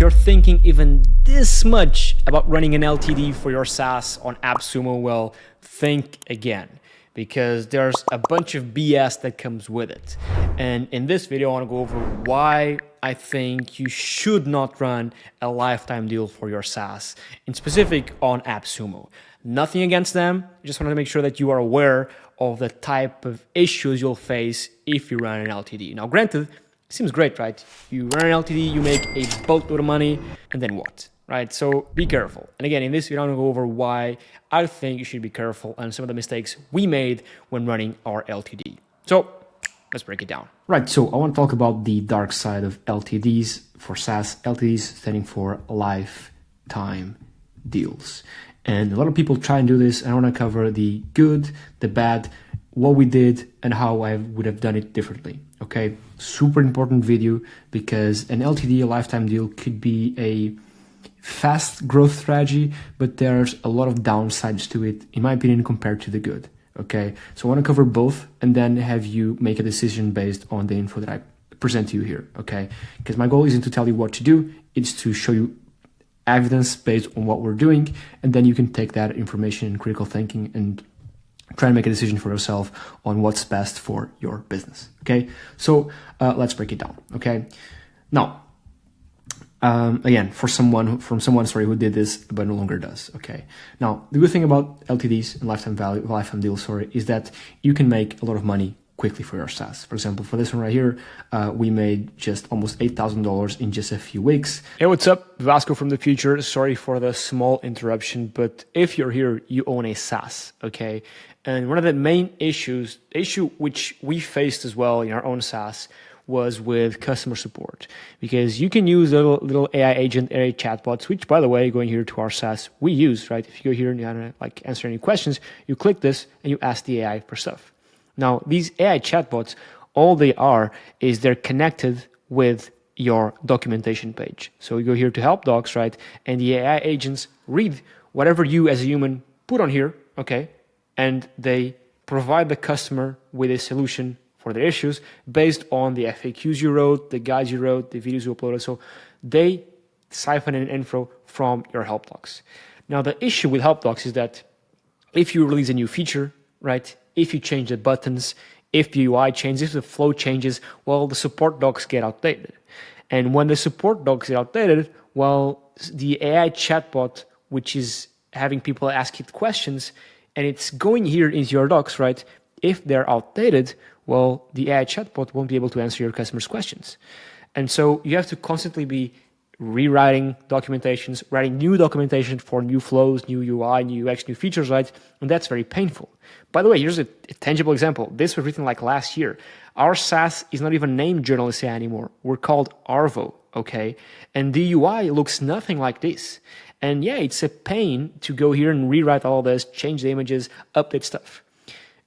you're thinking even this much about running an LTD for your SaaS on Appsumo, well, think again, because there's a bunch of BS that comes with it. And in this video, I want to go over why I think you should not run a lifetime deal for your SaaS, in specific on Appsumo. Nothing against them, I just wanted to make sure that you are aware of the type of issues you'll face if you run an LTD. Now, granted, it seems great, right? You run an LTD, you make a boatload of money, and then what? Right? So be careful. And again, in this video, I'm going to go over why I think you should be careful and some of the mistakes we made when running our LTD. So let's break it down. Right. So I want to talk about the dark side of LTDs for SaaS. LTDs standing for lifetime deals. And a lot of people try and do this. I want to cover the good, the bad, what we did, and how I would have done it differently. Okay. Super important video because an LTD, a lifetime deal, could be a fast growth strategy, but there's a lot of downsides to it, in my opinion, compared to the good. Okay, so I want to cover both and then have you make a decision based on the info that I present to you here. Okay, because my goal isn't to tell you what to do, it's to show you evidence based on what we're doing, and then you can take that information in critical thinking and try and make a decision for yourself on what's best for your business. Okay, so let's break it down. Okay, now again, from someone who did this but no longer does. Okay. Now, the good thing about LTDs and lifetime deals, is that you can make a lot of money quickly for your SaaS. For example, for this one right here, we made just almost $8,000 in just a few weeks. Hey, what's up? Vasco from the future. Sorry for the small interruption, but if you're here, you own a SaaS. Okay. And one of the main issue which we faced as well in our own SaaS was with customer support, because you can use little AI agent, AI chatbots, which, by the way, going here to our SaaS, we use, right? If you go here and you want to answer any questions, you click this and you ask the AI for stuff. Now, these AI chatbots, all they are is they're connected with your documentation page. So you go here to help docs, right? And the AI agents read whatever you as a human put on here, okay? And they provide the customer with a solution for their issues based on the FAQs you wrote, the guides you wrote, the videos you uploaded. So they siphon in info from your help docs. Now, the issue with help docs is that if you release a new feature, right, if you change the buttons, if the UI changes, if the flow changes, well, the support docs get outdated. And when the support docs get outdated, well, the AI chatbot, which is having people ask it questions, and it's going here into your docs, right, if they're outdated, well, the AI chatbot won't be able to answer your customers' questions. And so you have to constantly be rewriting documentations, writing new documentation for new flows, new UI, new UX, new features, right? And that's very painful. By the way, here's a tangible example. This was written like last year. Our SaaS is not even named Journalist AI anymore. We're called Arvo, okay? And the UI looks nothing like this. And yeah, it's a pain to go here and rewrite all this, change the images, update stuff.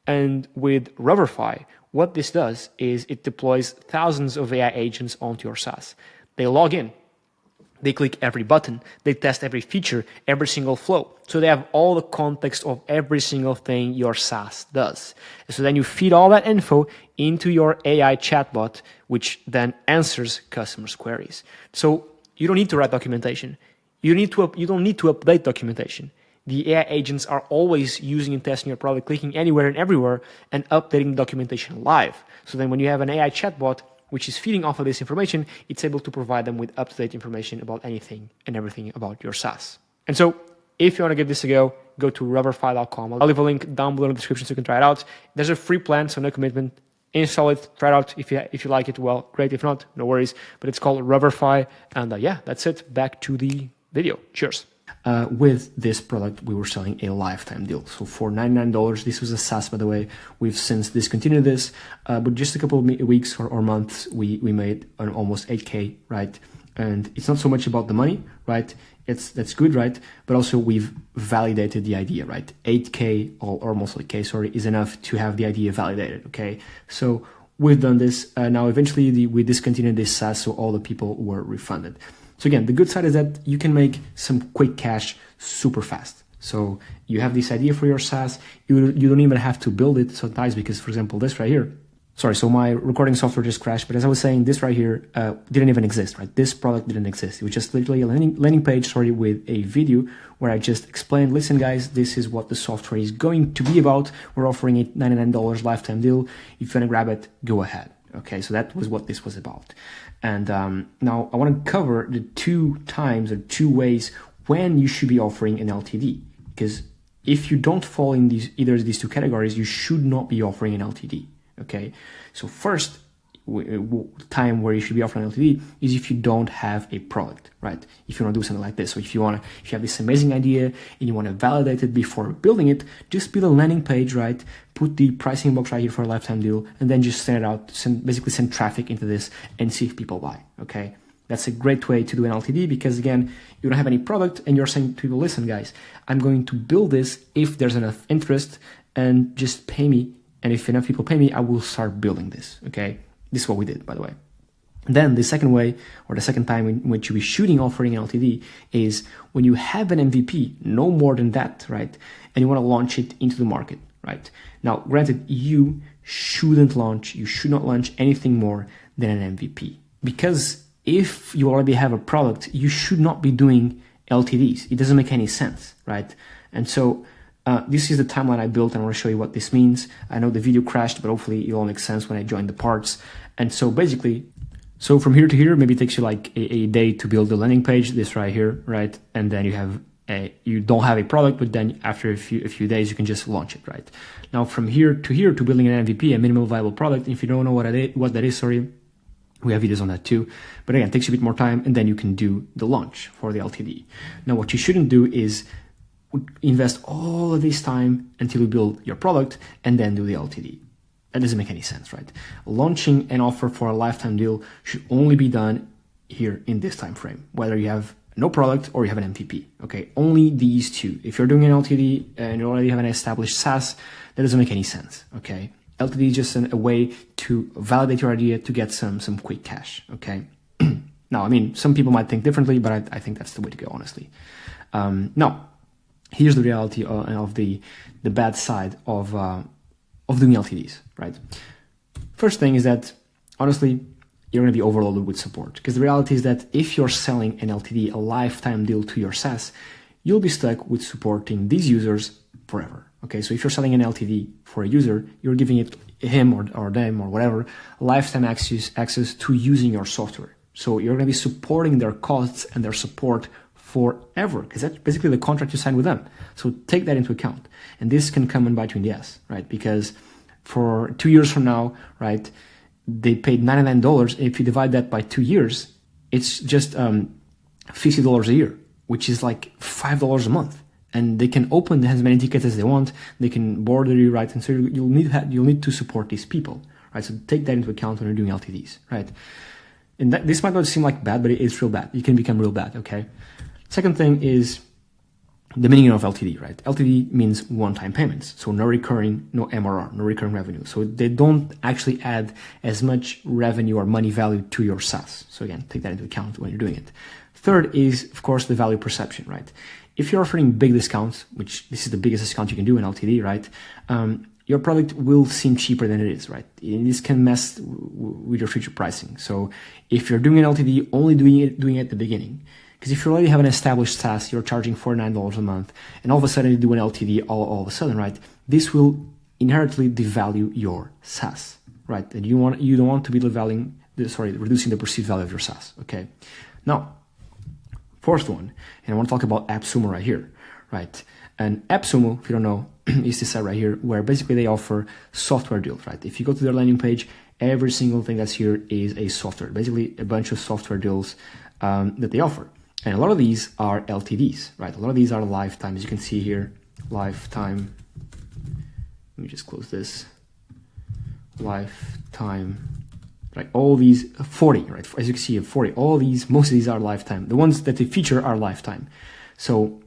And with Roverfy, what this does is it deploys thousands of AI agents onto your SaaS. They log in, they click every button, they test every feature, every single flow. So they have all the context of every single thing your SaaS does. So then you feed all that info into your AI chatbot, which then answers customers' queries. So you don't need to write documentation. You don't need to update documentation. The AI agents are always using and testing your product, clicking anywhere and everywhere and updating documentation live. So then when you have an AI chatbot, which is feeding off of this information, it's able to provide them with up-to-date information about anything and everything about your SaaS. And so if you want to give this a go to roverfy.com. I'll leave a link down below in the description so you can try it out. There's a free plan, so no commitment. Install it, try it out. If you like it, well, great. If not, no worries. But it's called Roverfy. And yeah, that's it. Back to the video. Cheers. With this product, we were selling a lifetime deal. So for $99, this was a SaaS, by the way. We've since discontinued this, but just a couple of weeks or months, we made an almost 8K, right? And it's not so much about the money, right? That's good, right? But also we've validated the idea, right? 8K or almost 8K, sorry, is enough to have the idea validated, okay? So we've done this. Now, eventually we discontinued this SaaS, so all the people were refunded. So again, the good side is that you can make some quick cash super fast. So you have this idea for your SaaS. You don't even have to build it sometimes because, for example, this right here, Sorry, so my recording software just crashed, but as I was saying, this right here didn't even exist, right? This product didn't exist. It was just literally a landing page, sorry, with a video where I just explained, listen guys, this is what the software is going to be about. We're offering it $99 lifetime deal. If you want to grab it, go ahead. Okay, so that was what this was about. And now I want to cover the two ways when you should be offering an LTD, because if you don't fall in either of these two categories, you should not be offering an LTD. Okay, so first time where you should be offering LTD is if you don't have a product, right? If you want to do something like this. So if you have this amazing idea and you want to validate it before building it, just build a landing page, right? Put the pricing box right here for a lifetime deal, and then just send it out, basically send traffic into this and see if people buy. Okay, that's a great way to do an LTD, because again, you don't have any product and you're saying to people, listen guys, I'm going to build this if there's enough interest, and just pay me. And if enough people pay me, I will start building this. Okay, this is what we did, by the way. Then the second way, or the second time in which you be shooting offering an LTD, is when you have an MVP, no more than that, right? And you want to launch it into the market, right? Now, granted, you should not launch anything more than an MVP, because if you already have a product, you should not be doing LTDs. It doesn't make any sense, right? And so this is the timeline I built, and I want to show you what this means. I know the video crashed, but hopefully it all makes sense when I join the parts. And so basically, so from here to here, maybe it takes you like a day to build the landing page, this right here, right? And then you don't have a product, but then after a few days, you can just launch it, right? Now from here to building an MVP, a minimum viable product. If you don't know what that is, sorry, we have videos on that too. But again, it takes you a bit more time, and then you can do the launch for the LTD. Now, what you shouldn't do is invest all of this time until you build your product and then do the LTD. That doesn't make any sense, right? Launching an offer for a lifetime deal should only be done here in this time frame, whether you have no product or you have an MVP. Okay, only these two. If you're doing an LTD and you already have an established SaaS, that doesn't make any sense. Okay, LTD is just a way to validate your idea to get some quick cash. Okay. Now, I mean, some people might think differently, but I think that's the way to go, honestly. Now, here's the reality of the bad side of doing LTDs, right? First thing is that, honestly, you're going to be overloaded with support, because the reality is that if you're selling an LTD, a lifetime deal to your SaaS, you'll be stuck with supporting these users forever. Okay, so if you're selling an LTD for a user, you're giving him or them or whatever lifetime access to using your software. So you're going to be supporting their costs and their support forever, because that's basically the contract you signed with them. So take that into account. And this can come and bite you in the ass, right? Because for 2 years from now, right, they paid $99. If you divide that by 2 years, it's just $50 a year, which is like $5 a month. And they can open as many tickets as they want. They can border you, right? And so you'll need to support these people, right? So take that into account when you're doing LTDs, right? And this might not seem like bad, but it's real bad. It can become real bad, okay? Second thing is the meaning of LTD, right? LTD means one-time payments. So no recurring, no MRR, no recurring revenue. So they don't actually add as much revenue or money value to your SaaS. So again, take that into account when you're doing it. Third is, of course, the value perception, right? If you're offering big discounts, which this is the biggest discount you can do in LTD, right? Your product will seem cheaper than it is, right? And this can mess with your future pricing. So if you're doing an LTD, only doing it at the beginning. Because if you already have an established SaaS, you're charging $49 a month, and all of a sudden you do an LTD all of a sudden, right? This will inherently devalue your SaaS, right? And you don't want to be reducing the perceived value of your SaaS, okay? Now, fourth one, and I want to talk about Appsumo right here, right? And Appsumo, if you don't know, is this site right here where basically they offer software deals, right? If you go to their landing page, every single thing that's here is a software, basically a bunch of software deals that they offer. And a lot of these are LTDs, right? A lot of these are lifetime, as you can see here, lifetime. Let me just close this. Lifetime, right? All these 40, right? As you can see, 40. Most of these are lifetime. The ones that they feature are lifetime. So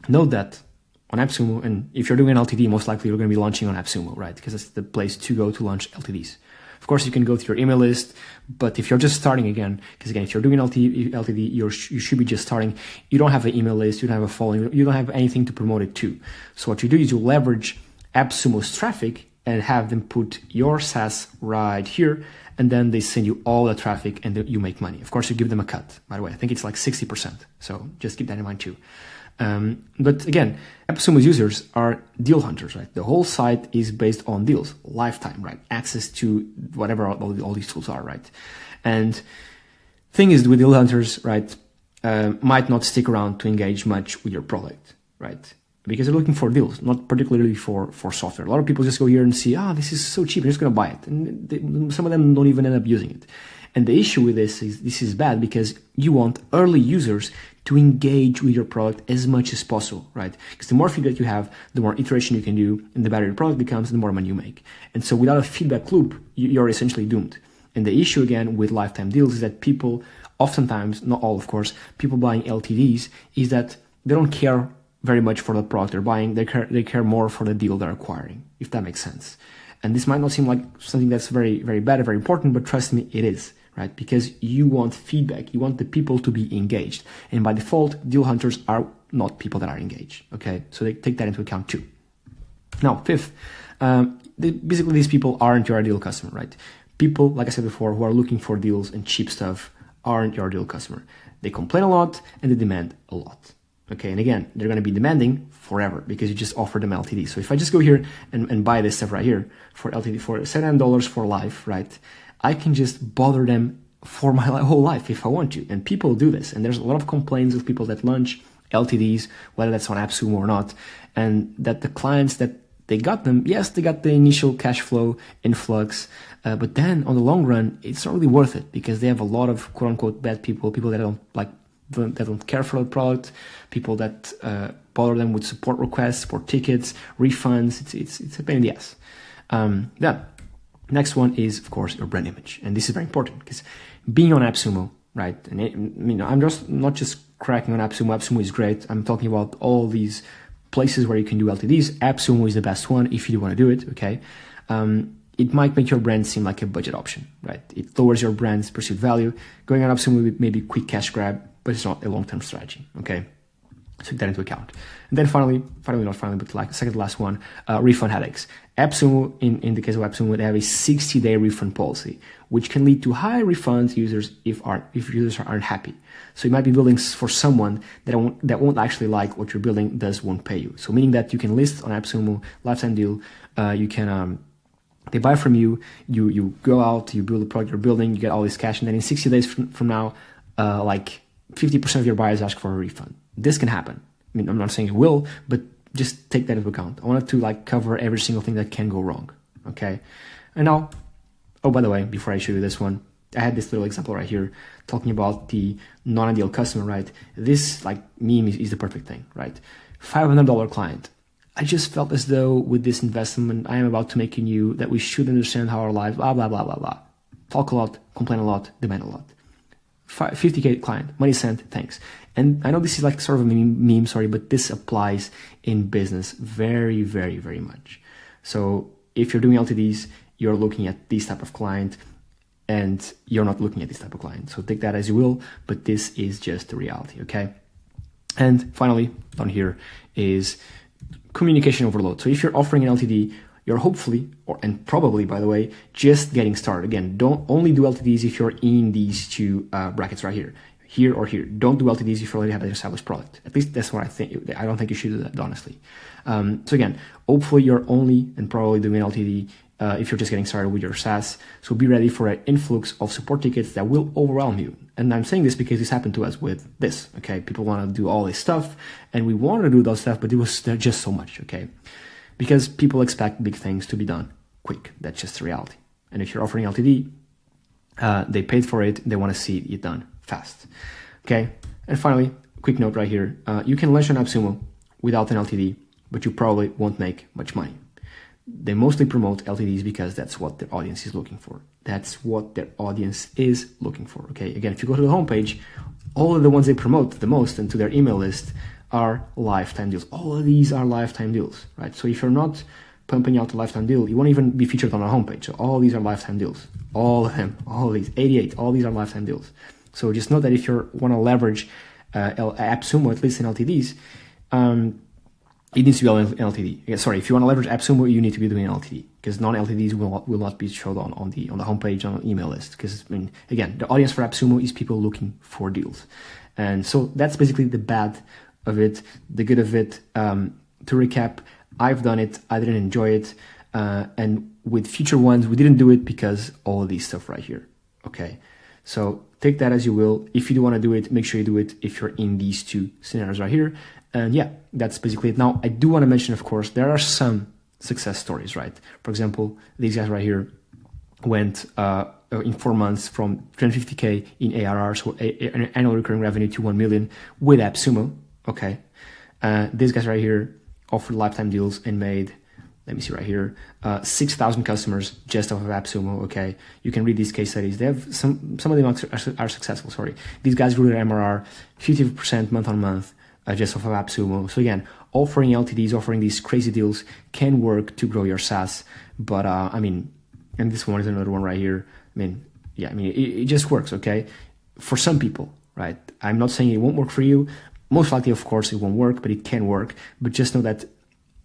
note that on Appsumo, and if you're doing an LTD, most likely you're going to be launching on Appsumo, right? Because that's the place to go to launch LTDs. Of course, you can go to your email list, but if you're just starting again, because again, if you're doing an LTD, you should be just starting. You don't have an email list, you don't have a following, you don't have anything to promote it to. So what you do is you leverage Appsumo's traffic and have them put your SaaS right here, and then they send you all the traffic and you make money. Of course, you give them a cut, by the way. I think it's like 60%. So just keep that in mind too. But again, Appsumo's users are deal hunters, right? The whole site is based on deals, lifetime, right? Access to whatever all these tools are, right? And thing is with deal hunters, right, might not stick around to engage much with your product, right? Because they're looking for deals, not particularly for software. A lot of people just go here and see, this is so cheap, I'm just going to buy it. And some of them don't even end up using it. And the issue with this is bad because you want early users to engage with your product as much as possible, right? Because the more feedback you have, the more iteration you can do, and the better your product becomes, and the more money you make. And so without a feedback loop, you're essentially doomed. And the issue again with lifetime deals is that people, oftentimes, not all of course, people buying LTDs is that they don't care very much for the product they're buying. They care more for the deal they're acquiring, if that makes sense. And this might not seem like something that's very, very bad or very important, but trust me, it is, right? Because you want feedback. You want the people to be engaged. And by default, deal hunters are not people that are engaged, okay? So they take that into account too. Now, fifth, basically these people aren't your ideal customer, right? People, like I said before, who are looking for deals and cheap stuff aren't your ideal customer. They complain a lot and they demand a lot. Okay, and again, they're going to be demanding forever because you just offer them LTD. So if I just go here and buy this stuff right here for LTD for $7 for life, right? I can just bother them for my whole life if I want to. And people do this. And there's a lot of complaints of people that launch LTDs, whether that's on Appsumo or not, and that the clients that they got them, yes, they got the initial cash flow influx, but then on the long run, it's not really worth it because they have a lot of quote unquote bad people that don't care for the product, people that bother them with support requests, support tickets, refunds. It's a pain in the ass. Then, next one is, of course, your brand image. And this is very important because being on Appsumo, right? And I'm just not just cracking on Appsumo. Appsumo is great. I'm talking about all these places where you can do LTDs. Appsumo is the best one if you do want to do it, okay? It might make your brand seem like a budget option, right? It lowers your brand's perceived value. Going on Appsumo may be a quick cash grab, but it's not a long-term strategy, okay? So take that into account. And then finally, but like second to last one, refund headaches. Appsumo, in the case of Appsumo, they have a 60-day refund policy, which can lead to high refunds users if users aren't happy. So you might be building for someone that won't actually like what you're building, thus won't pay you. So meaning that you can list on Appsumo, lifetime deal, you can they buy from you, you go out, you build the product you're building, you get all this cash, and then in 60 days from now, like 50% of your buyers ask for a refund. This can happen. I mean, I'm not saying it will, but just take that into account. I wanted to cover every single thing that can go wrong, okay? And now, oh, by the way, before I show you this one, I had this little example right here talking about the non-ideal customer, right? This meme is the perfect thing, right? $500 client. I just felt as though with this investment, I am about to make you that we should understand how our lives, blah, blah, blah, blah, blah. Talk a lot, complain a lot, demand a lot. 50K client, money sent, thanks. And I know this is sort of a meme, sorry, but this applies in business very, very, very much. So if you're doing LTDs, you're looking at this type of client and you're not looking at this type of client. So take that as you will, but this is just the reality, okay? And finally, down here is communication overload. So if you're offering an LTD, you're hopefully, and probably, by the way, just getting started. Again, don't only do LTDs if you're in these two brackets right here or here. Don't do LTDs if you already have an established product. At least that's what I think. I don't think you should do that, honestly. So again, hopefully you're only and probably doing LTD if you're just getting started with your SaaS. So be ready for an influx of support tickets that will overwhelm you. And I'm saying this because this happened to us with this, okay? People want to do all this stuff and we want to do those stuff, but it was just so much, okay? Because people expect big things to be done quick. That's just the reality. And if you're offering LTD, they paid for it. They want to see it done fast. Okay. And finally, quick note right here. You can launch on Appsumo without an LTD, but you probably won't make much money. They mostly promote LTDs because that's what their audience is looking for. That's what their audience is looking for. Okay. Again, if you go to the homepage, all of the ones they promote the most and to their email list are lifetime deals. All of these are lifetime deals, right? So if you're not pumping out a lifetime deal, you won't even be featured on our homepage. So all these are lifetime deals. All of them, all of these, 88, all these are lifetime deals. So just know that if you want to leverage Appsumo, at least in LTDs, it needs to be on an LTD. Yeah, sorry, if you want to leverage Appsumo, you need to be doing an LTD, because non-LTDs will not be showed on the homepage, on the email list. Because I mean, again, the audience for Appsumo is people looking for deals, and so that's basically the bad of it. The good of it, to recap, I've done it. I didn't enjoy it, and with future ones, we didn't do it because all of these stuff right here. Okay, so take that as you will. If you do want to do it, make sure you do it if you're in these two scenarios right here. And yeah, that's basically it. Now, I do want to mention, of course, there are some success stories, right? For example, these guys right here went in 4 months from 350K in ARR, so an annual recurring revenue, to 1 million with Appsumo. Okay, these guys right here offered lifetime deals and made, let me see right here, 6,000 customers just off of Appsumo. Okay, you can read these case studies. They have some of them are successful. Sorry, these guys grew their MRR 50% month on month. Just off of Appsumo. So again, offering LTDs, offering these crazy deals can work to grow your SaaS. But I mean, and this one is another one right here. I mean, yeah, I mean, it just works, okay? For some people, right? I'm not saying it won't work for you. Most likely, of course, it won't work, but it can work. But just know that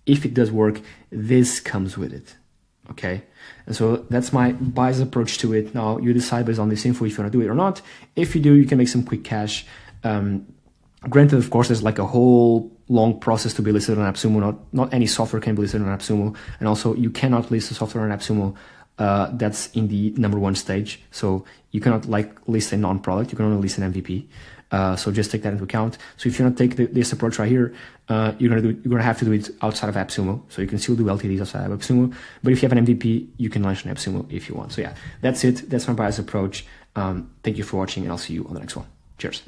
if it does work, this comes with it, okay? And so that's my biased approach to it. Now, you decide based on this info if you want to do it or not. If you do, you can make some quick cash. Granted, of course, there's like a whole long process to be listed on Appsumo. Not any software can be listed on Appsumo. And also, you cannot list a software on Appsumo that's in the number 1 stage. So you cannot like list a non-product. You can only list an MVP. So just take that into account. So if you don't take this approach right here, you're gonna have to do it outside of Appsumo. So you can still do LTDs outside of Appsumo. But if you have an MVP, you can launch an Appsumo if you want. So yeah, that's it. That's my biased approach. Thank you for watching, and I'll see you on the next one. Cheers.